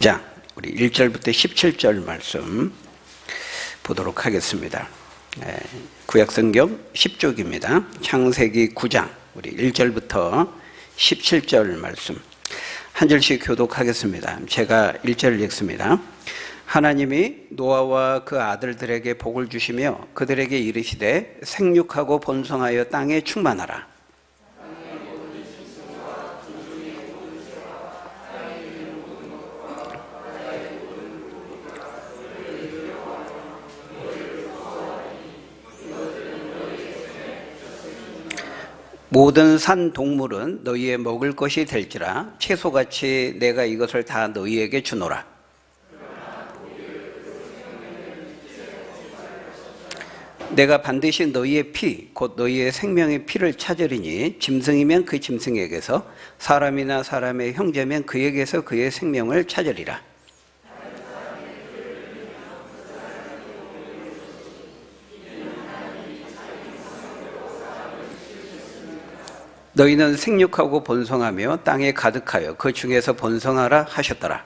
자, 우리 1절부터 17절 말씀 보도록 하겠습니다. 구약성경 10쪽입니다. 창세기 9장 우리 1절부터 17절 말씀 한 절씩 교독하겠습니다. 제가 1절을 읽습니다. 하나님이 노아와 그 아들들에게 복을 주시며 그들에게 이르시되 생육하고 번성하여 땅에 충만하라. 모든 산 동물은 너희의 먹을 것이 될지라 채소같이 내가 이것을 다 너희에게 주노라. 내가 반드시 너희의 피, 곧 너희의 생명의 피를 찾으리니 짐승이면 그 짐승에게서 사람이나 사람의 형제면 그에게서 그의 생명을 찾으리라. 너희는 생육하고 번성하며 땅에 가득하여 그 중에서 번성하라 하셨더라.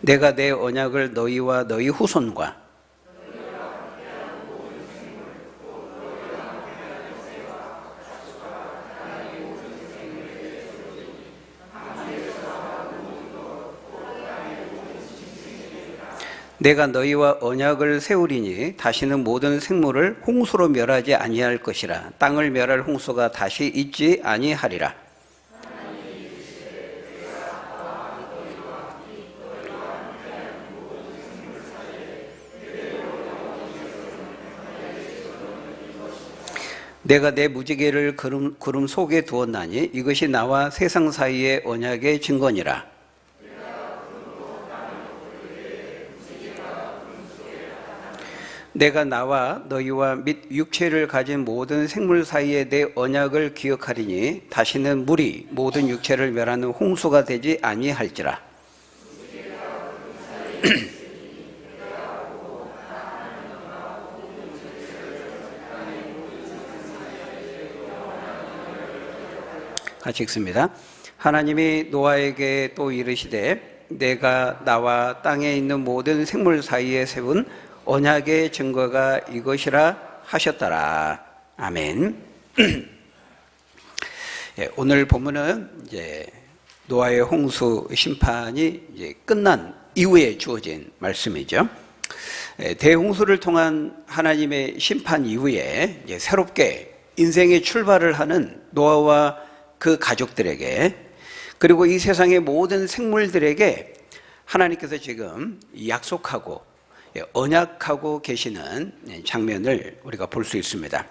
내가 내 언약을 너희와 너희 후손과 내가 너희와 언약을 세우리니 다시는 모든 생물을 홍수로 멸하지 아니할 것이라. 땅을 멸할 홍수가 다시 있지 아니하리라. 내가 내 무지개를 구름 속에 두었나니 이것이 나와 세상 사이의 언약의 증거니라. 내가 나와 너희와 및 육체를 가진 모든 생물 사이에 내 언약을 기억하리니 다시는 물이 모든 육체를 멸하는 홍수가 되지 아니할지라. 같이 읽습니다. 하나님이 노아에게 또 이르시되 내가 나와 땅에 있는 모든 생물 사이에 세운 언약의 증거가 이것이라 하셨더라. 아멘. 오늘 본문은 이제 노아의 홍수 심판이 이제 끝난 이후에 주어진 말씀이죠. 대홍수를 통한 하나님의 심판 이후에 이제 새롭게 인생의 출발을 하는 노아와 그 가족들에게 그리고 이 세상의 모든 생물들에게 하나님께서 지금 약속하고 언약하고 계시는 장면을 우리가 볼 수 있습니다.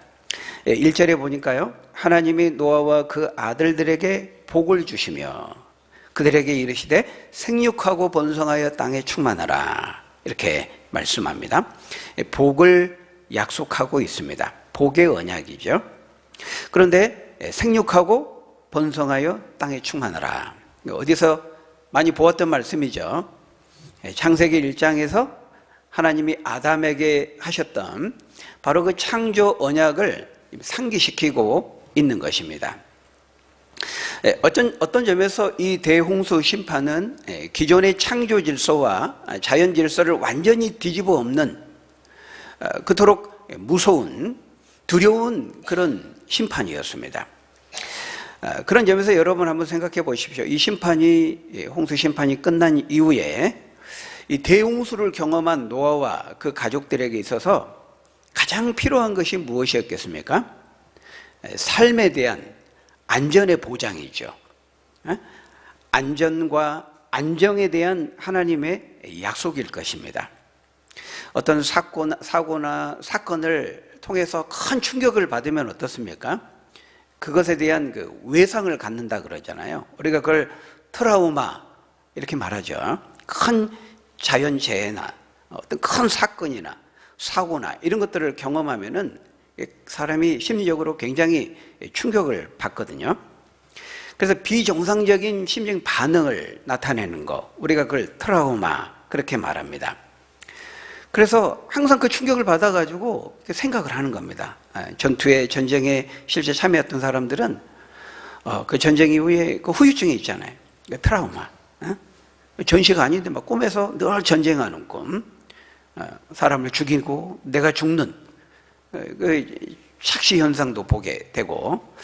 1절에 보니까요, 하나님이 노아와 그 아들들에게 복을 주시며 그들에게 이르시되 생육하고 번성하여 땅에 충만하라 이렇게 말씀합니다. 복을 약속하고 있습니다. 복의 언약이죠. 그런데 생육하고 번성하여 땅에 충만하라, 어디서 많이 보았던 말씀이죠. 창세기 1장에서 하나님이 아담에게 하셨던 바로 그 창조 언약을 상기시키고 있는 것입니다. 어떤 점에서 이 대홍수 심판은 기존의 창조 질서와 자연 질서를 완전히 뒤집어 엎는 그토록 무서운 두려운 그런 심판이었습니다. 그런 점에서 여러분 한번 생각해 보십시오. 이 심판이 홍수 심판이 끝난 이후에 이 대홍수를 경험한 노아와 그 가족들에게 있어서 가장 필요한 것이 무엇이었겠습니까? 삶에 대한 안전의 보장이죠. 안전과 안정에 대한 하나님의 약속일 것입니다. 어떤 사고나 사건을 통해서 큰 충격을 받으면 어떻습니까? 그것에 대한 그 외상을 갖는다 그러잖아요. 우리가 그걸 트라우마 이렇게 말하죠. 큰 자연재해나 어떤 큰 사건이나 사고나 이런 것들을 경험하면은 사람이 심리적으로 굉장히 충격을 받거든요. 그래서 비정상적인 심정 반응을 나타내는 거, 우리가 그걸 트라우마 그렇게 말합니다. 그래서 항상 그 충격을 받아가지고 생각을 하는 겁니다. 전쟁에 실제 참여했던 사람들은 그 전쟁 이후에 그 후유증이 있잖아요. 트라우마. 전시가 아닌데 막 꿈에서 늘 전쟁하는 꿈, 사람을 죽이고 내가 죽는 그 착시 현상도 보게 되고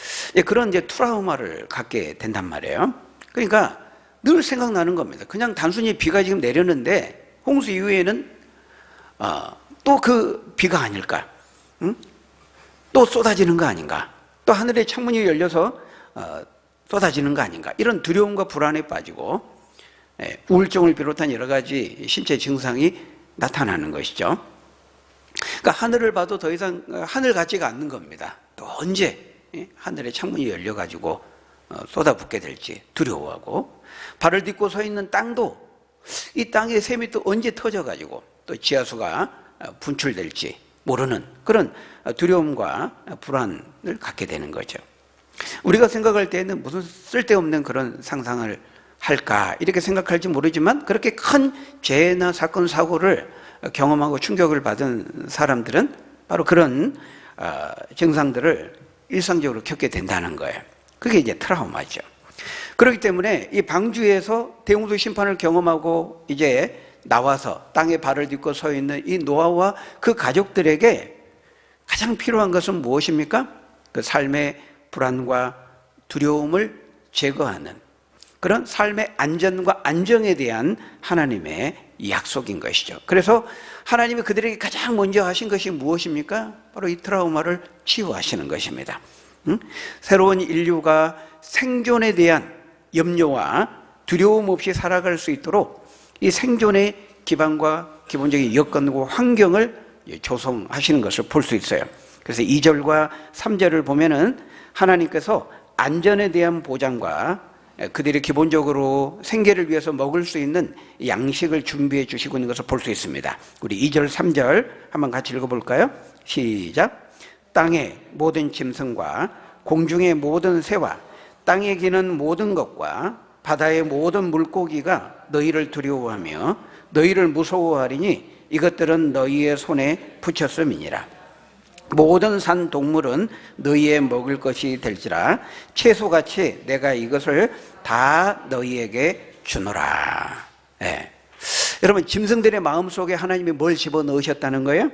그런 이제 트라우마를 갖게 된단 말이에요. 그러니까 늘 생각나는 겁니다. 그냥 단순히 비가 지금 내렸는데 홍수 이후에는 또 그 비가 아닐까? 또 쏟아지는 거 아닌가? 또 하늘의 창문이 열려서 쏟아지는 거 아닌가? 이런 두려움과 불안에 빠지고 우울증을 비롯한 여러 가지 신체 증상이 나타나는 것이죠. 그러니까 하늘을 봐도 더 이상 하늘 같지가 않는 겁니다. 또 언제 하늘의 창문이 열려가지고 쏟아붓게 될지 두려워하고, 발을 딛고 서 있는 땅도 이 땅의 샘이 또 언제 터져가지고 또 지하수가 분출될지 모르는 그런 두려움과 불안을 갖게 되는 거죠. 우리가 생각할 때는 무슨 쓸데없는 그런 상상을 할까 이렇게 생각할지 모르지만, 그렇게 큰 재해나 사건 사고를 경험하고 충격을 받은 사람들은 바로 그런 증상들을 일상적으로 겪게 된다는 거예요. 그게 이제 트라우마죠. 그렇기 때문에 이 방주에서 대홍수 심판을 경험하고 이제 나와서 땅에 발을 딛고 서 있는 이 노아와 그 가족들에게 가장 필요한 것은 무엇입니까? 그 삶의 불안과 두려움을 제거하는 그런 삶의 안전과 안정에 대한 하나님의 약속인 것이죠. 그래서 하나님이 그들에게 가장 먼저 하신 것이 무엇입니까? 바로 이 트라우마를 치유하시는 것입니다. 새로운 인류가 생존에 대한 염려와 두려움 없이 살아갈 수 있도록 이 생존의 기반과 기본적인 여건과 환경을 조성하시는 것을 볼 수 있어요. 그래서 2절과 3절을 보면은 하나님께서 안전에 대한 보장과 그들이 기본적으로 생계를 위해서 먹을 수 있는 양식을 준비해 주시고 있는 것을 볼 수 있습니다. 우리 2절, 3절 한번 같이 읽어볼까요? 시작. 땅의 모든 짐승과 공중의 모든 새와 땅에 기는 모든 것과 바다의 모든 물고기가 너희를 두려워하며 너희를 무서워하리니 이것들은 너희의 손에 붙였음이니라. 모든 산 동물은 너희의 먹을 것이 될지라 채소같이 내가 이것을 다 너희에게 주노라. 여러분, 짐승들의 마음속에 하나님이 뭘 집어넣으셨다는 거예요?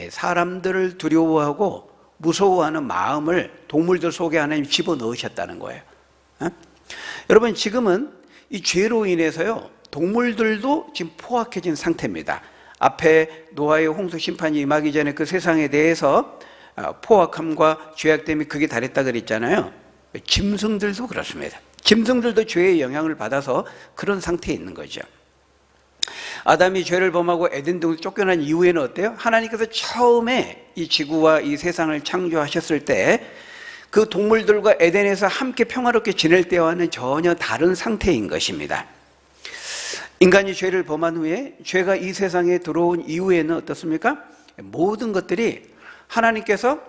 사람들을 두려워하고 무서워하는 마음을 동물들 속에 하나님이 집어넣으셨다는 거예요. 여러분, 지금은 이 죄로 인해서요, 동물들도 지금 포악해진 상태입니다. 앞에 노아의 홍수 심판이 임하기 전에 그 세상에 대해서 포악함과 죄악됨이 극에 달했다 그랬잖아요. 짐승들도 그렇습니다. 짐승들도 죄의 영향을 받아서 그런 상태에 있는 거죠. 아담이 죄를 범하고 에덴 동에서 쫓겨난 이후에는 어때요? 하나님께서 처음에 이 지구와 이 세상을 창조하셨을 때 그 동물들과 에덴에서 함께 평화롭게 지낼 때와는 전혀 다른 상태인 것입니다. 인간이 죄를 범한 후에, 죄가 이 세상에 들어온 이후에는 어떻습니까? 모든 것들이 하나님께서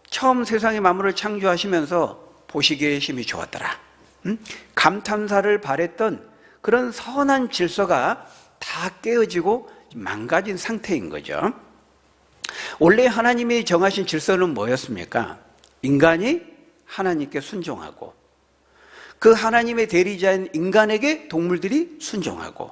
처음 세상의 만물을 창조하시면서 보시기에 심히 좋았더라. 감탄사를 바랬던 그런 선한 질서가 다 깨어지고 망가진 상태인 거죠. 원래 하나님이 정하신 질서는 뭐였습니까? 인간이 하나님께 순종하고, 그 하나님의 대리자인 인간에게 동물들이 순종하고,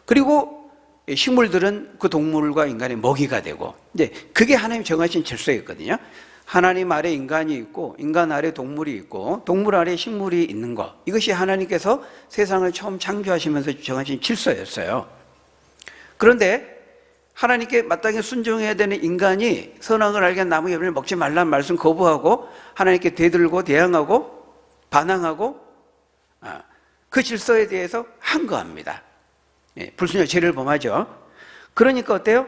그리고 식물들은 그 동물과 인간의 먹이가 되고, 이제 그게 하나님 정하신 질서였거든요. 하나님 아래 인간이 있고, 인간 아래 동물이 있고, 동물 아래 식물이 있는 것, 이것이 하나님께서 세상을 처음 창조하시면서 정하신 질서였어요. 그런데 하나님께 마땅히 순종해야 되는 인간이 선악을 알게 나무 열매를 먹지 말라는 말씀 거부하고 하나님께 대들고 대항하고 반항하고 그 질서에 대해서 항거합니다. 불순종 죄를 범하죠. 그러니까 어때요?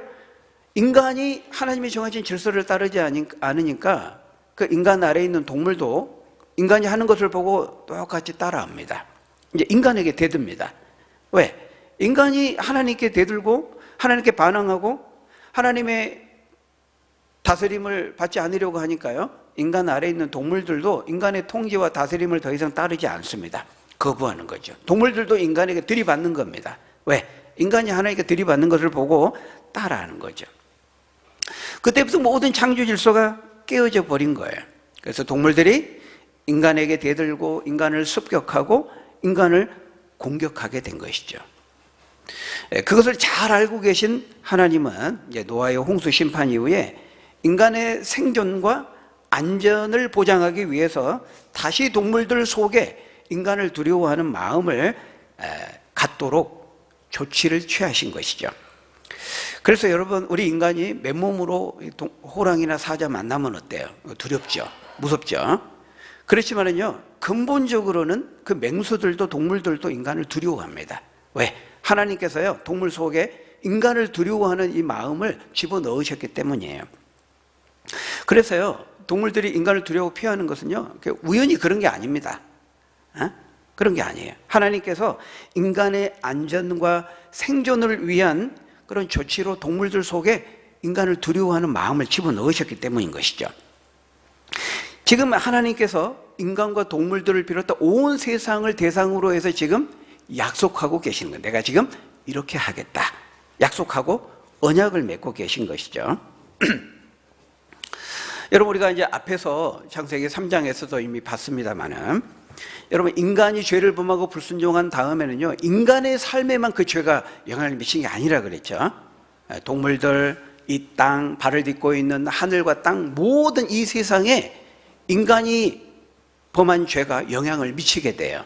인간이 하나님이 정하신 질서를 따르지 않으니까 그 인간 아래에 있는 동물도 인간이 하는 것을 보고 똑같이 따라합니다. 이제 인간에게 대듭니다. 왜? 인간이 하나님께 대들고 하나님께 반항하고 하나님의 다스림을 받지 않으려고 하니까요, 인간 아래에 있는 동물들도 인간의 통제와 다스림을 더 이상 따르지 않습니다. 거부하는 거죠. 동물들도 인간에게 들이받는 겁니다. 왜? 인간이 하나님께 들이받는 것을 보고 따라하는 거죠. 그때부터 모든 창조 질서가 깨어져 버린 거예요. 그래서 동물들이 인간에게 대들고 인간을 습격하고 인간을 공격하게 된 것이죠. 그것을 잘 알고 계신 하나님은 이제 노아의 홍수 심판 이후에 인간의 생존과 안전을 보장하기 위해서 다시 동물들 속에 인간을 두려워하는 마음을 갖도록 조치를 취하신 것이죠. 그래서 여러분, 우리 인간이 맨몸으로 호랑이나 사자 만나면 어때요? 두렵죠? 무섭죠? 그렇지만은요, 근본적으로는 그 맹수들도 동물들도 인간을 두려워합니다. 왜? 하나님께서요, 동물 속에 인간을 두려워하는 이 마음을 집어넣으셨기 때문이에요. 그래서요, 동물들이 인간을 두려워 피하는 것은요, 우연히 그런 게 아닙니다. 그런 게 아니에요. 하나님께서 인간의 안전과 생존을 위한 그런 조치로 동물들 속에 인간을 두려워하는 마음을 집어넣으셨기 때문인 것이죠. 지금 하나님께서 인간과 동물들을 비롯한 온 세상을 대상으로 해서 지금 약속하고 계시는 거예요. 내가 지금 이렇게 하겠다. 약속하고 언약을 맺고 계신 것이죠. 여러분, 우리가 이제 앞에서 창세기 3장에서도 이미 봤습니다만은, 여러분, 인간이 죄를 범하고 불순종한 다음에는요, 인간의 삶에만 그 죄가 영향을 미친 게 아니라 그랬죠. 동물들, 이 땅, 발을 딛고 있는 하늘과 땅, 모든 이 세상에 인간이 범한 죄가 영향을 미치게 돼요.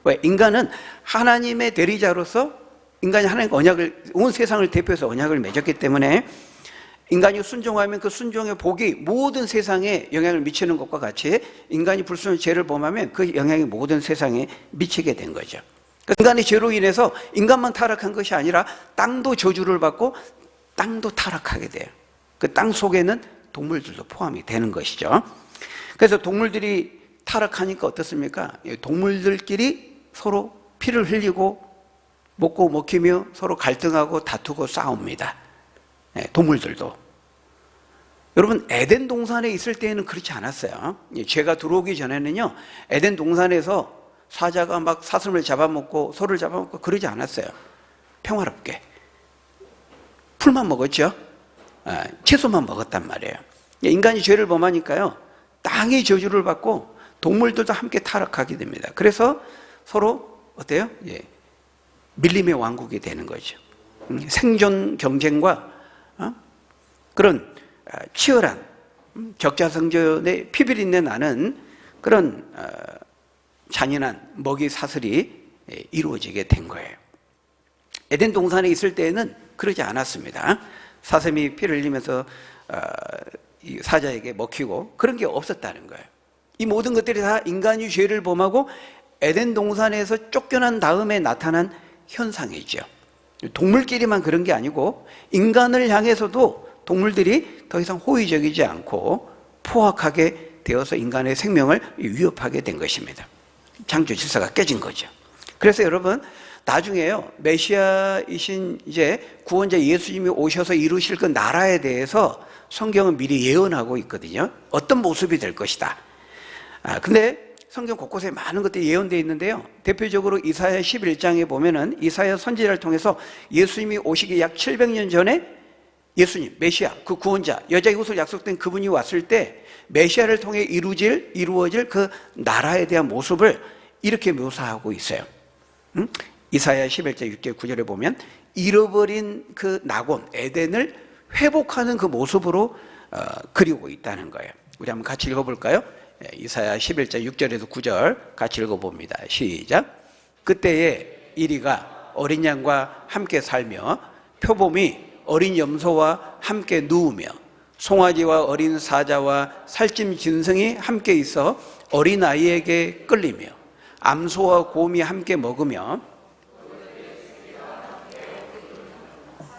왜? 인간은 하나님의 대리자로서 인간이 하나님과 언약을, 온 세상을 대표해서 언약을 맺었기 때문에 인간이 순종하면 그 순종의 복이 모든 세상에 영향을 미치는 것과 같이 인간이 불순종 죄를 범하면 그 영향이 모든 세상에 미치게 된 거죠. 인간의 죄로 인해서 인간만 타락한 것이 아니라 땅도 저주를 받고 땅도 타락하게 돼요. 그 땅 속에는 동물들도 포함이 되는 것이죠. 그래서 동물들이 타락하니까 어떻습니까? 동물들끼리 서로 피를 흘리고 먹고 먹히며 서로 갈등하고 다투고 싸웁니다. 동물들도. 여러분, 에덴 동산에 있을 때에는 그렇지 않았어요. 죄가 들어오기 전에는요, 에덴 동산에서 사자가 막 사슴을 잡아먹고 소를 잡아먹고 그러지 않았어요. 평화롭게 풀만 먹었죠. 채소만 먹었단 말이에요. 인간이 죄를 범하니까요, 땅이 저주를 받고 동물들도 함께 타락하게 됩니다. 그래서 서로 어때요? 밀림의 왕국이 되는 거죠. 생존 경쟁과 그런 치열한 적자생존의 피비린내 나는 그런 잔인한 먹이 사슬이 이루어지게 된 거예요. 에덴 동산에 있을 때에는 그러지 않았습니다. 사슴이 피를 흘리면서 사자에게 먹히고 그런 게 없었다는 거예요. 이 모든 것들이 다 인간이 죄를 범하고 에덴 동산에서 쫓겨난 다음에 나타난 현상이죠. 동물끼리만 그런 게 아니고 인간을 향해서도 동물들이 더 이상 호의적이지 않고 포악하게 되어서 인간의 생명을 위협하게 된 것입니다. 창조 질서가 깨진 거죠. 그래서 여러분, 나중에요, 메시아이신 이제 구원자 예수님이 오셔서 이루실 그 나라에 대해서 성경은 미리 예언하고 있거든요. 어떤 모습이 될 것이다. 근데 성경 곳곳에 많은 것들이 예언되어 있는데요, 대표적으로 이사야 11장에 보면은 이사야 선지자를 통해서 예수님이 오시기 약 700년 전에 예수님, 메시아, 그 구원자, 여자의 후손 약속된 그분이 왔을 때 메시아를 통해 이루어질 그 나라에 대한 모습을 이렇게 묘사하고 있어요. 이사야 11장 6절 9절에 보면 잃어버린 그 낙원 에덴을 회복하는 그 모습으로 그리고 있다는 거예요. 우리 한번 같이 읽어볼까요? 이사야 11장 6절에서 9절 같이 읽어봅니다. 시작. 그때에 이리가 어린 양과 함께 살며 표범이 어린 염소와 함께 누우며 송아지와 어린 사자와 살찜 짐승이 함께 있어 어린 아이에게 끌리며 암소와 곰이 함께 먹으며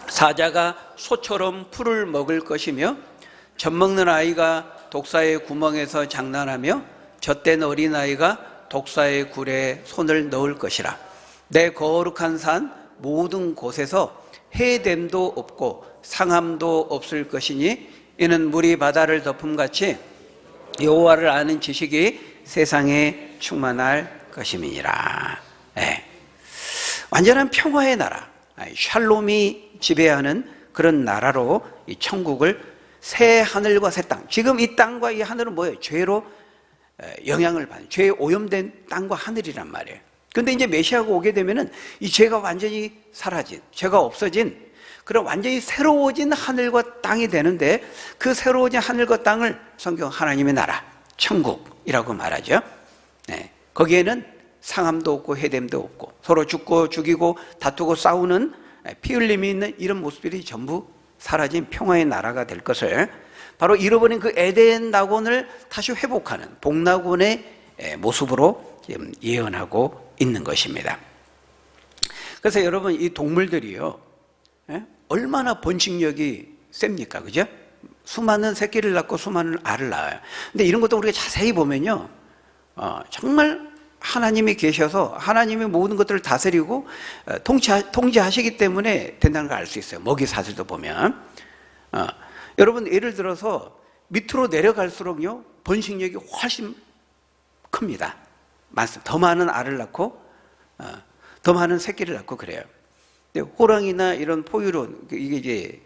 사자가 소처럼 풀을 먹을 것이며 젖먹는 아이가 독사의 구멍에서 장난하며 젖된 어린아이가 독사의 굴에 손을 넣을 것이라. 내 거룩한 산 모든 곳에서 해됨도 없고 상함도 없을 것이니 이는 물이 바다를 덮음같이 여호와를 아는 지식이 세상에 충만할 것임이니라. 완전한 평화의 나라, 샬롬이 지배하는 그런 나라로 이 천국을 새 하늘과 새 땅, 지금 이 땅과 이 하늘은 뭐예요? 죄로 영향을 받는, 죄에 오염된 땅과 하늘이란 말이에요. 근데 이제 메시아가 오게 되면은 이 죄가 완전히 사라진, 죄가 없어진 그런 완전히 새로워진 하늘과 땅이 되는데, 그 새로워진 하늘과 땅을 성경 하나님의 나라, 천국이라고 말하죠. 네. 거기에는 상함도 없고 해됨도 없고 서로 죽고 죽이고 다투고 싸우는 피 흘림이 있는 이런 모습들이 전부 사라진 평화의 나라가 될 것을, 바로 잃어버린 그 에덴 낙원을 다시 회복하는 복낙원의 모습으로 지금 예언하고 있는 것입니다. 그래서 여러분, 이 동물들이요, 얼마나 번식력이 셉니까? 그죠? 수많은 새끼를 낳고 수많은 알을 낳아요. 근데 이런 것도 우리가 자세히 보면요, 정말 하나님이 계셔서 하나님이 모든 것들을 다스리고 통제하시기 때문에 된다는 걸 알 수 있어요. 먹이 사슬도 보면. 여러분, 예를 들어서 밑으로 내려갈수록요, 번식력이 훨씬 큽니다. 더 많은 알을 낳고 더 많은 새끼를 낳고 그래요. 근데 호랑이나 이런 포유류, 이게 이제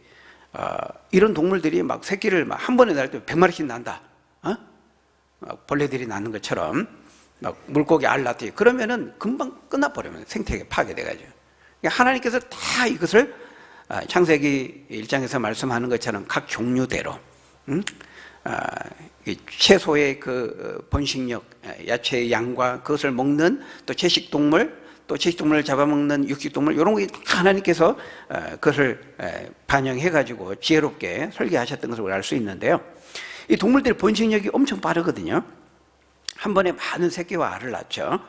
이런 동물들이 막 새끼를 막 한 번에 낳을 때 100마리씩 난다. 벌레들이 낳는 것처럼 막 물고기 알 낳듯이, 그러면은 금방 끝나버리면 생태계 파괴돼가지고. 그러니까 하나님께서 다 이것을 창세기 1장에서 말씀하는 것처럼 각 종류대로, 채소의 그 번식력, 야채의 양과 그것을 먹는 또 채식동물, 또 채식동물을 잡아먹는 육식동물, 이런 거 하나님께서 그것을 반영해가지고 지혜롭게 설계하셨던 것을 알 수 있는데요. 이 동물들의 번식력이 엄청 빠르거든요. 한 번에 많은 새끼와 알을 낳죠.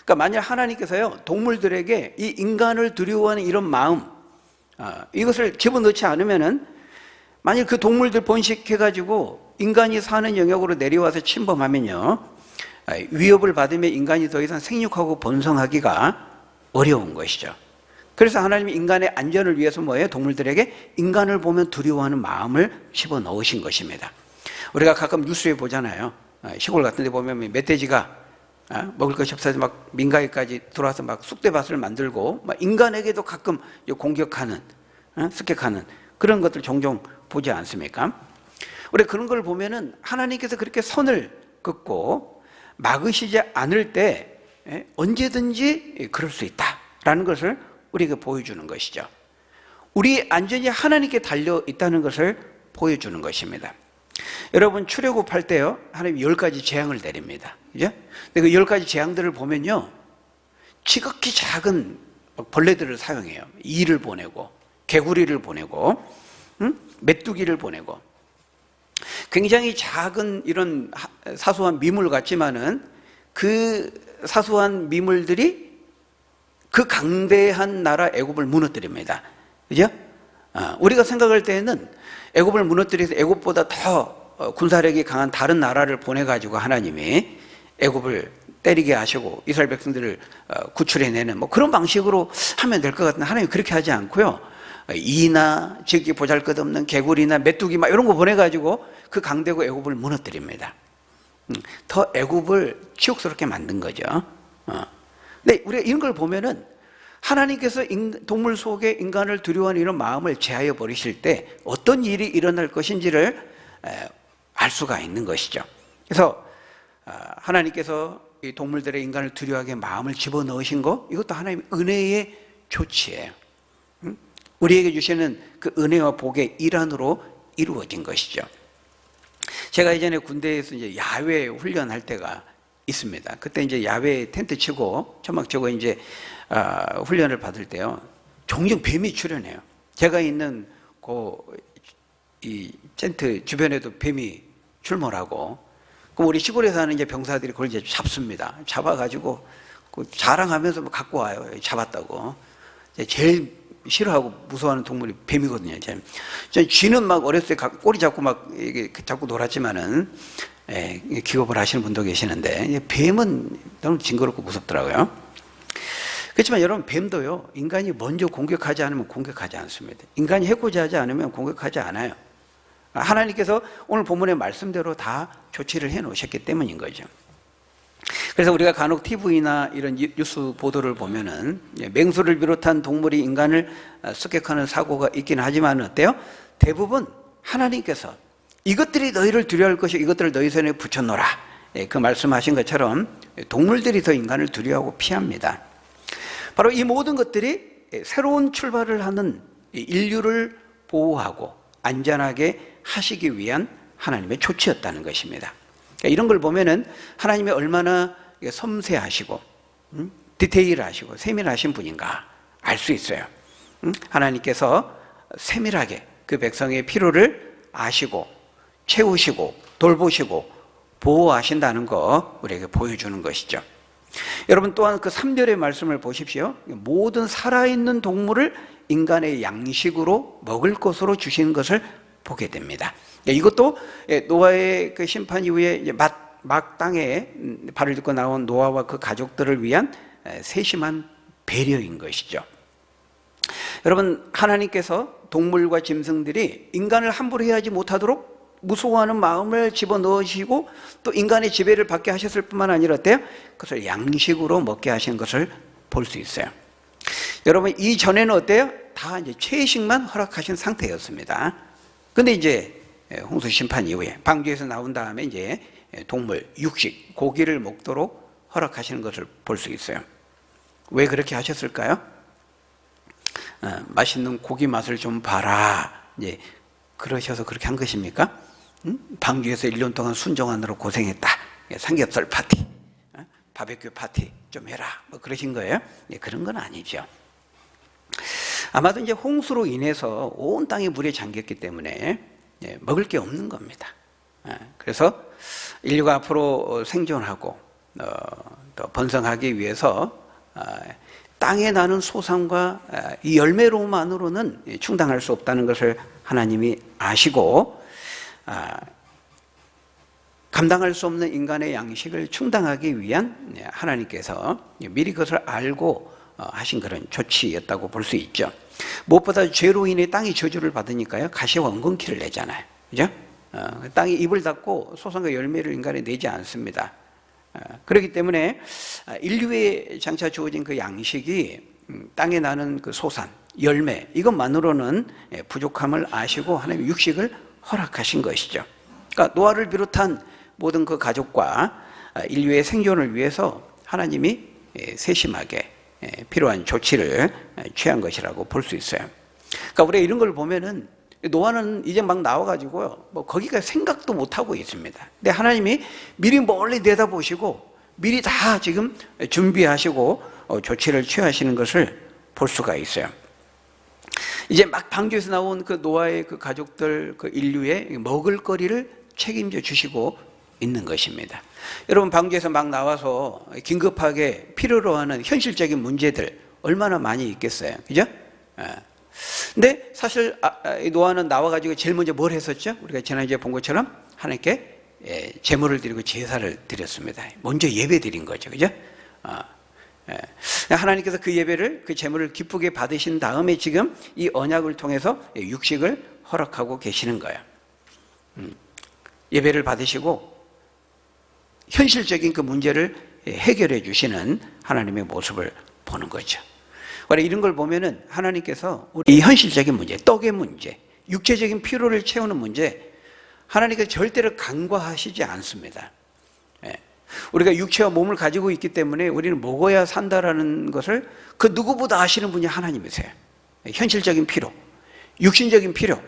그러니까 만약 하나님께서요, 동물들에게 이 인간을 두려워하는 이런 마음, 이것을 집어넣지 않으면은, 만약 그 동물들 번식해가지고 인간이 사는 영역으로 내려와서 침범하면요, 위협을 받으면 인간이 더 이상 생육하고 번성하기가 어려운 것이죠. 그래서 하나님이 인간의 안전을 위해서 뭐예요? 동물들에게 인간을 보면 두려워하는 마음을 집어넣으신 것입니다. 우리가 가끔 뉴스에 보잖아요. 시골 같은 데 보면 멧돼지가 먹을 것이 없어서 막 민가에까지 들어와서 막 쑥대밭을 만들고 막 인간에게도 가끔 공격하는, 습격하는 그런 것들 종종 보지 않습니까? 우리 그런 걸 보면은 하나님께서 그렇게 선을 긋고 막으시지 않을 때 언제든지 그럴 수 있다라는 것을 우리에게 보여주는 것이죠. 우리 안전이 하나님께 달려 있다는 것을 보여주는 것입니다. 여러분, 출애굽할 때요, 하나님이 10가지 재앙을 내립니다. 그죠? 근데 그 10가지 재앙들을 보면요, 지극히 작은 벌레들을 사용해요. 이를 보내고, 개구리를 보내고, 메뚜기를 보내고, 굉장히 작은 이런 사소한 미물 같지만은 그 사소한 미물들이 그 강대한 나라 애굽을 무너뜨립니다. 그죠? 우리가 생각할 때에는 애굽을 무너뜨려서 애굽보다 더 군사력이 강한 다른 나라를 보내가지고 하나님이 애굽을 때리게 하시고 이스라엘 백성들을 구출해내는 뭐 그런 방식으로 하면 될 것 같은데, 하나님이 그렇게 하지 않고요, 이나 지극히 보잘것없는 개구리나 메뚜기 막 이런 거 보내가지고 그 강대국 애굽을 무너뜨립니다. 더 애굽을 치욕스럽게 만든 거죠. 근데 우리가 이런 걸 보면은 하나님께서 동물 속에 인간을 두려워하는 이런 마음을 제하여 버리실 때 어떤 일이 일어날 것인지를 알 수가 있는 것이죠. 그래서 하나님께서 이 동물들의 인간을 두려워하게 마음을 집어넣으신 거, 이것도 하나님의 은혜의 조치예요. 우리에게 주시는 그 은혜와 복의 일환으로 이루어진 것이죠. 제가 예전에 군대에서 이제 야외 훈련할 때가 있습니다. 그때 이제 야외 텐트 치고 천막 치고 이제 훈련을 받을 때요, 종종 뱀이 출현해요. 제가 있는 이 텐트 주변에도 뱀이 출몰하고, 그럼 우리 시골에 사는 이제 병사들이 그걸 이제 잡습니다. 잡아가지고 자랑하면서 갖고 와요. 잡았다고. 제일 싫어하고 무서워하는 동물이 뱀이거든요. 쥐는 막 어렸을 때 꼬리 잡고 막 이게 잡고 놀았지만은, 기겁을 하시는 분도 계시는데, 뱀은 너무 징그럽고 무섭더라고요. 그렇지만 여러분, 뱀도요, 인간이 먼저 공격하지 않으면 공격하지 않습니다. 인간이 해코지하지 않으면 공격하지 않아요. 하나님께서 오늘 본문의 말씀대로 다 조치를 해 놓으셨기 때문인 거죠. 그래서 우리가 간혹 TV나 이런 뉴스 보도를 보면은 맹수를 비롯한 동물이 인간을 습격하는 사고가 있긴 하지만 어때요? 대부분 하나님께서 이것들이 너희를 두려워할 것이 이것들을 너희 손에 붙여놓으라, 그 말씀하신 것처럼 동물들이 더 인간을 두려워하고 피합니다. 바로 이 모든 것들이 새로운 출발을 하는 인류를 보호하고 안전하게 하시기 위한 하나님의 조치였다는 것입니다. 이런 걸 보면은 하나님이 얼마나 섬세하시고 디테일하시고 세밀하신 분인가 알 수 있어요. 하나님께서 세밀하게 그 백성의 필요를 아시고 채우시고 돌보시고 보호하신다는 거 우리에게 보여주는 것이죠. 여러분 또한 그 3절의 말씀을 보십시오. 모든 살아있는 동물을 인간의 양식으로 먹을 것으로 주시는 것을 보게 됩니다. 이것도 노아의 그 심판 이후에 이제 막 땅에 발을 딛고 나온 노아와 그 가족들을 위한 세심한 배려인 것이죠. 여러분, 하나님께서 동물과 짐승들이 인간을 함부로 해하지 못하도록 무서워하는 마음을 집어넣으시고 또 인간의 지배를 받게 하셨을 뿐만 아니라 어때요? 그것을 양식으로 먹게 하신 것을 볼 수 있어요. 여러분, 이전에는 어때요? 다 이제 채식만 허락하신 상태였습니다. 근데 이제 홍수 심판 이후에 방주에서 나온 다음에 이제 동물, 육식, 고기를 먹도록 허락하시는 것을 볼 수 있어요. 왜 그렇게 하셨을까요? 맛있는 고기 맛을 좀 봐라. 이제 그러셔서 그렇게 한 것입니까? 방주에서 1년 동안 순종하느라 고생했다. 삼겹살 파티, 바베큐 파티 좀 해라. 뭐 그러신 거예요? 그런 건 아니죠. 아마도 이제 홍수로 인해서 온 땅이 물에 잠겼기 때문에 먹을 게 없는 겁니다. 그래서 인류가 앞으로 생존하고 또 번성하기 위해서 땅에 나는 소산과 이 열매로만으로는 충당할 수 없다는 것을 하나님이 아시고 감당할 수 없는 인간의 양식을 충당하기 위한 하나님께서 미리 그것을 알고 하신 그런 조치였다고 볼 수 있죠. 무엇보다 죄로 인해 땅이 저주를 받으니까요, 가시와 엉겅퀴를 내잖아요. 그죠? 땅이 입을 닫고 소산과 열매를 인간에 내지 않습니다. 그렇기 때문에 인류에 장차 주어진 그 양식이 땅에 나는 그 소산, 열매, 이것만으로는 부족함을 아시고 하나님의 육식을 허락하신 것이죠. 그러니까 노아를 비롯한 모든 그 가족과 인류의 생존을 위해서 하나님이 세심하게 필요한 조치를 취한 것이라고 볼 수 있어요. 그러니까 우리가 이런 걸 보면은 노아는 이제 막 나와가지고요, 뭐 거기가 생각도 못 하고 있습니다. 근데 하나님이 미리 멀리 내다보시고 미리 다 지금 준비하시고 조치를 취하시는 것을 볼 수가 있어요. 이제 막 방주에서 나온 그 노아의 그 가족들, 그 인류의 먹을거리를 책임져 주시고 있는 것입니다. 여러분, 방주에서 막 나와서 긴급하게 필요로 하는 현실적인 문제들 얼마나 많이 있겠어요, 그죠? 근데 사실 노아는 나와가지고 제일 먼저 뭘 했었죠? 우리가 지난주에 본 것처럼 하나님께 제물을 드리고 제사를 드렸습니다. 먼저 예배 드린 거죠, 그죠? 하나님께서 그 예배를, 그 제물을 기쁘게 받으신 다음에 지금 이 언약을 통해서 육식을 허락하고 계시는 거예요. 예배를 받으시고 현실적인 그 문제를 해결해 주시는 하나님의 모습을 보는 거죠. 이런 걸 보면은 하나님께서 우리 현실적인 문제, 떡의 문제, 육체적인 필요를 채우는 문제, 하나님께서 절대로 간과하시지 않습니다. 우리가 육체와 몸을 가지고 있기 때문에 우리는 먹어야 산다라는 것을 그 누구보다 아시는 분이 하나님이세요. 현실적인 필요, 육신적인 필요,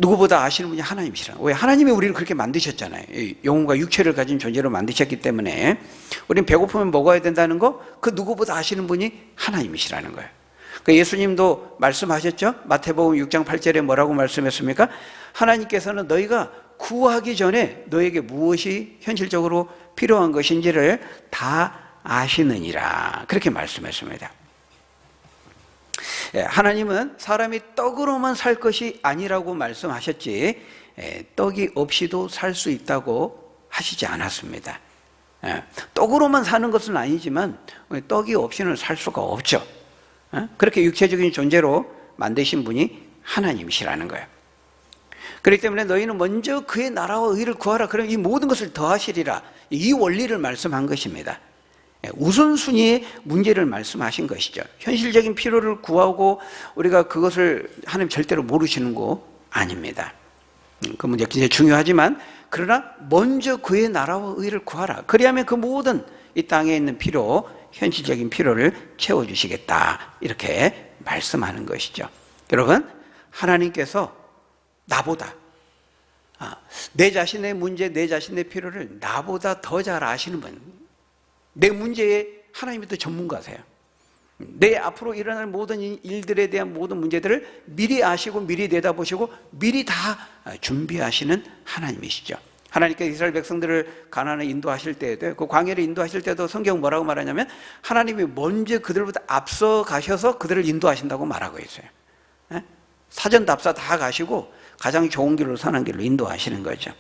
누구보다 아시는 분이 하나님이시라. 왜? 하나님이 우리를 그렇게 만드셨잖아요. 영혼과 육체를 가진 존재로 만드셨기 때문에 우리는 배고프면 먹어야 된다는 거, 그 누구보다 아시는 분이 하나님이시라는 거예요. 그러니까 예수님도 말씀하셨죠? 마태복음 6장 8절에 뭐라고 말씀했습니까? 하나님께서는 너희가 구하기 전에 너에게 무엇이 현실적으로 필요한 것인지를 다 아시느니라. 그렇게 말씀했습니다. 하나님은 사람이 떡으로만 살 것이 아니라고 말씀하셨지 떡이 없이도 살 수 있다고 하시지 않았습니다. 떡으로만 사는 것은 아니지만 떡이 없이는 살 수가 없죠. 그렇게 육체적인 존재로 만드신 분이 하나님이시라는 거예요. 그렇기 때문에 너희는 먼저 그의 나라와 의를 구하라. 그럼 이 모든 것을 더하시리라. 이 원리를 말씀한 것입니다. 우선순위의 문제를 말씀하신 것이죠. 현실적인 필요를 구하고 우리가 그것을 하나님 절대로 모르시는 거 아닙니다. 그 문제 굉장히 중요하지만 그러나 먼저 그의 나라와 의를 구하라. 그리하면 그 모든 이 땅에 있는 필요, 현실적인 필요를 채워주시겠다. 이렇게 말씀하는 것이죠. 여러분, 하나님께서 나보다 내 자신의 문제, 내 자신의 필요를 나보다 더 잘 아시는 분, 내 문제에 하나님이 더 전문가세요. 내 앞으로 일어날 모든 일들에 대한 모든 문제들을 미리 아시고 미리 내다보시고 미리 다 준비하시는 하나님이시죠. 하나님께서 이스라엘 백성들을 가나안에 인도하실 때에도, 그 광야를 인도하실 때도 성경 뭐라고 말하냐면 하나님이 먼저 그들보다 앞서 가셔서 그들을 인도하신다고 말하고 있어요. 사전 답사 다 가시고 가장 좋은 길로 선한 길로 인도하시는 거죠.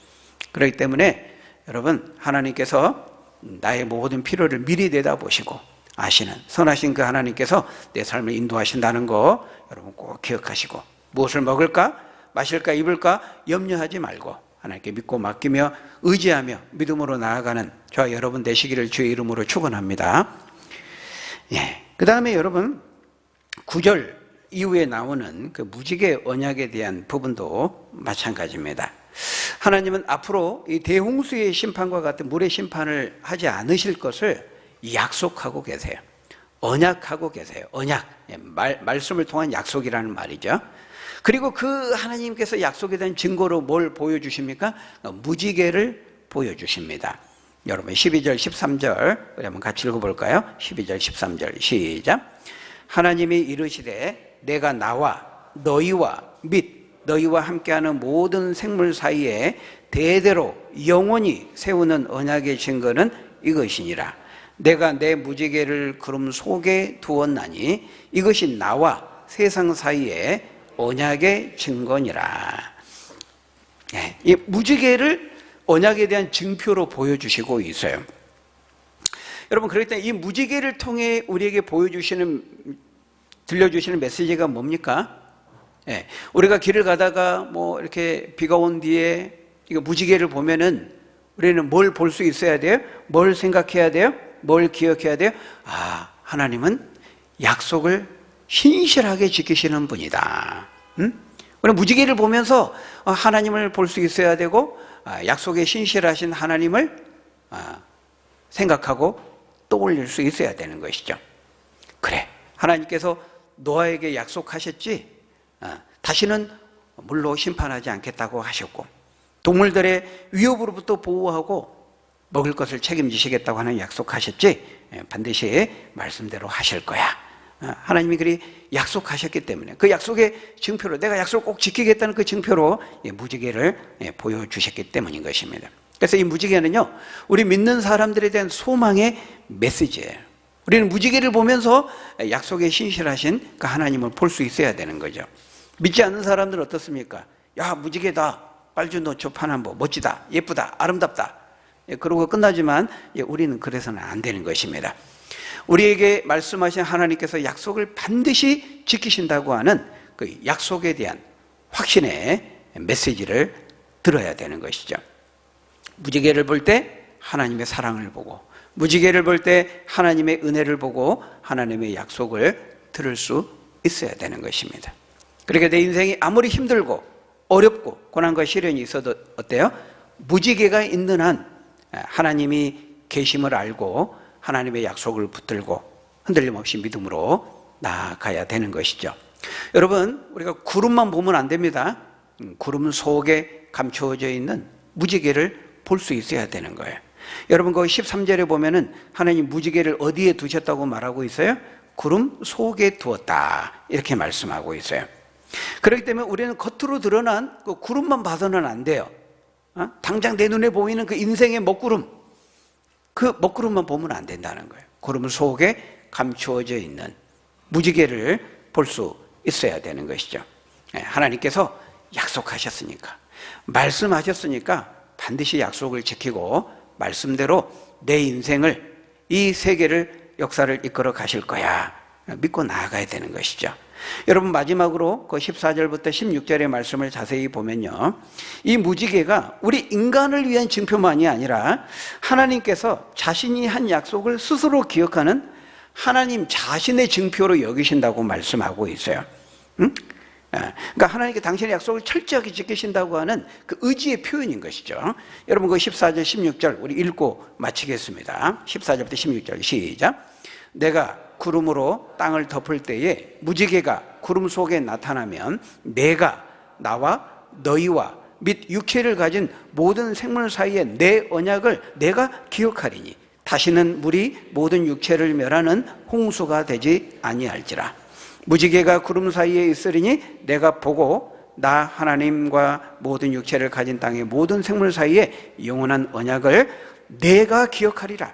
그렇기 때문에 여러분, 하나님께서 나의 모든 필요를 미리 내다보시고 아시는 선하신 그 하나님께서 내 삶을 인도하신다는 거 여러분 꼭 기억하시고, 무엇을 먹을까 마실까 입을까 염려하지 말고 하나님께 믿고 맡기며 의지하며 믿음으로 나아가는 저와 여러분 되시기를 주의 이름으로 축원합니다. 그 다음에 여러분 9절 이후에 나오는 그 무지개 언약에 대한 부분도 마찬가지입니다. 하나님은 앞으로 이 대홍수의 심판과 같은 물의 심판을 하지 않으실 것을 약속하고 계세요. 언약하고 계세요. 언약, 말씀을 통한 약속이라는 말이죠. 그리고 그 하나님께서 약속에 대한 증거로 뭘 보여주십니까? 무지개를 보여주십니다. 여러분 12절 13절 우리 한번 같이 읽어볼까요? 12절 13절 시작. 하나님이 이르시되 내가 나와 너희와 및 너희와 함께하는 모든 생물 사이에 대대로 영원히 세우는 언약의 증거는 이것이니라. 내가 내 무지개를 구름 속에 두었나니 이것이 나와 세상 사이에 언약의 증거니라. 이 무지개를 언약에 대한 증표로 보여주시고 있어요. 여러분, 그럴 때 이 무지개를 통해 우리에게 들려주시는 메시지가 뭡니까? 우리가 길을 가다가 뭐 이렇게 비가 온 뒤에 이거 무지개를 보면은 우리는 뭘 볼 수 있어야 돼요? 뭘 생각해야 돼요? 뭘 기억해야 돼요? 하나님은 약속을 신실하게 지키시는 분이다. 우리 무지개를 보면서 하나님을 볼 수 있어야 되고, 약속에 신실하신 하나님을 생각하고 떠올릴 수 있어야 되는 것이죠. 그래, 하나님께서 노아에게 약속하셨지, 다시는 물로 심판하지 않겠다고 하셨고, 동물들의 위협으로부터 보호하고 먹을 것을 책임지시겠다고 하는 약속하셨지, 반드시 말씀대로 하실 거야. 하나님이 그리 약속하셨기 때문에 그 약속의 증표로, 내가 약속을 꼭 지키겠다는 그 증표로 무지개를 보여주셨기 때문인 것입니다. 그래서 이 무지개는요, 우리 믿는 사람들에 대한 소망의 메시지예요. 우리는 무지개를 보면서 약속에 신실하신 그 하나님을 볼 수 있어야 되는 거죠. 믿지 않는 사람들은 어떻습니까? 야, 무지개다, 빨주노초 파남보, 멋지다, 예쁘다, 아름답다, 그러고 끝나지만 우리는 그래서는 안 되는 것입니다. 우리에게 말씀하신 하나님께서 약속을 반드시 지키신다고 하는 그 약속에 대한 확신의 메시지를 들어야 되는 것이죠. 무지개를 볼 때 하나님의 사랑을 보고, 무지개를 볼 때 하나님의 은혜를 보고 하나님의 약속을 들을 수 있어야 되는 것입니다. 그러니까 내 인생이 아무리 힘들고 어렵고 고난과 시련이 있어도 어때요? 무지개가 있는 한 하나님이 계심을 알고 하나님의 약속을 붙들고 흔들림 없이 믿음으로 나아가야 되는 것이죠. 여러분, 우리가 구름만 보면 안 됩니다. 구름 속에 감추어져 있는 무지개를 볼 수 있어야 되는 거예요. 여러분, 거기 13절에 보면은 하나님 무지개를 어디에 두셨다고 말하고 있어요? 구름 속에 두었다, 이렇게 말씀하고 있어요. 그렇기 때문에 우리는 겉으로 드러난 그 구름만 봐서는 안 돼요. 당장 내 눈에 보이는 그 인생의 먹구름, 그 먹구름만 보면 안 된다는 거예요. 구름 속에 감추어져 있는 무지개를 볼 수 있어야 되는 것이죠. 하나님께서 약속하셨으니까, 말씀하셨으니까 반드시 약속을 지키고 말씀대로 내 인생을, 이 세계를, 역사를 이끌어 가실 거야 믿고 나아가야 되는 것이죠. 여러분, 마지막으로 그 14절부터 16절의 말씀을 자세히 보면요, 이 무지개가 우리 인간을 위한 증표만이 아니라 하나님께서 자신이 한 약속을 스스로 기억하는 하나님 자신의 증표로 여기신다고 말씀하고 있어요. 그러니까 하나님께 당신의 약속을 철저하게 지키신다고 하는 그 의지의 표현인 것이죠. 여러분 그 14절 16절 우리 읽고 마치겠습니다. 14절부터 16절 시작. 내가 구름으로 땅을 덮을 때에 무지개가 구름 속에 나타나면 내가 나와 너희와 및 육체를 가진 모든 생물 사이에 내 언약을 내가 기억하리니 다시는 물이 모든 육체를 멸하는 홍수가 되지 아니할지라. 무지개가 구름 사이에 있으리니 내가 보고 나 하나님과 모든 육체를 가진 땅의 모든 생물 사이에 영원한 언약을 내가 기억하리라.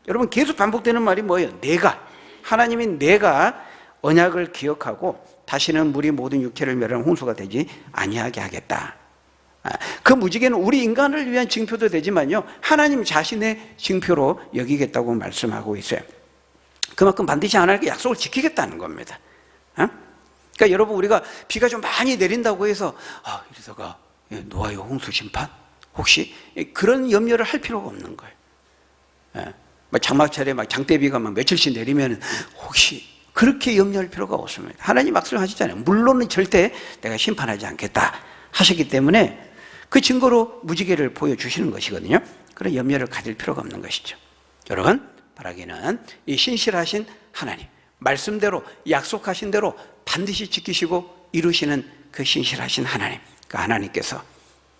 여러분 계속 반복되는 말이 뭐예요? 내가, 하나님이 내가 언약을 기억하고 다시는 물이 모든 육체를 멸하는 홍수가 되지 아니하게 하겠다. 그 무지개는 우리 인간을 위한 징표도 되지만요, 하나님 자신의 징표로 여기겠다고 말씀하고 있어요. 그만큼 반드시 하나님께 약속을 지키겠다는 겁니다. 그러니까 여러분 우리가 비가 좀 많이 내린다고 해서 이러다가 노아의 홍수 심판? 혹시 그런 염려를 할 필요가 없는 거예요. 장마철에 장대비가 며칠씩 내리면 혹시 그렇게 염려할 필요가 없습니다. 하나님 말씀하시잖아요. 물론은 절대 내가 심판하지 않겠다 하셨기 때문에 그 증거로 무지개를 보여주시는 것이거든요. 그런 염려를 가질 필요가 없는 것이죠. 여러분 바라기는 이 신실하신 하나님, 말씀대로 약속하신 대로 반드시 지키시고 이루시는 그 신실하신 하나님, 그 하나님께서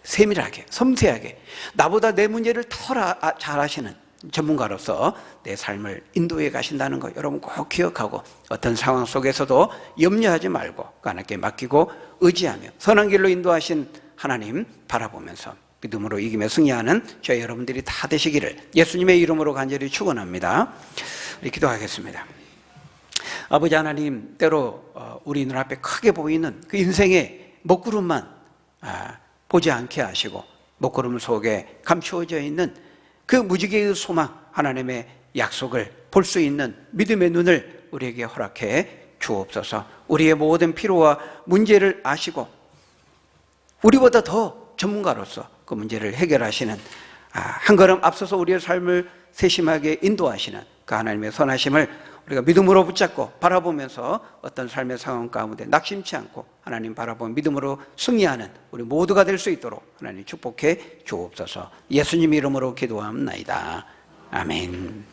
세밀하게 섬세하게 나보다 내 문제를 더 잘 아시는 전문가로서 내 삶을 인도해 가신다는 거 여러분 꼭 기억하고 어떤 상황 속에서도 염려하지 말고 하나님께 맡기고 의지하며 선한 길로 인도하신 하나님 바라보면서 믿음으로 이기며 승리하는 저희 여러분들이 다 되시기를 예수님의 이름으로 간절히 축원합니다. 우리 기도하겠습니다. 아버지 하나님, 때로 우리 눈앞에 크게 보이는 그 인생의 먹구름만 보지 않게 하시고 먹구름 속에 감추어져 있는 그 무지개의 소망, 하나님의 약속을 볼 수 있는 믿음의 눈을 우리에게 허락해 주옵소서. 우리의 모든 필요와 문제를 아시고 우리보다 더 전문가로서 그 문제를 해결하시는 한 걸음 앞서서 우리의 삶을 세심하게 인도하시는 그 하나님의 선하심을 우리가 믿음으로 붙잡고 바라보면서 어떤 삶의 상황 가운데 낙심치 않고 하나님 바라보면 믿음으로 승리하는 우리 모두가 될 수 있도록 하나님 축복해 주옵소서. 예수님 이름으로 기도합니다. 아멘.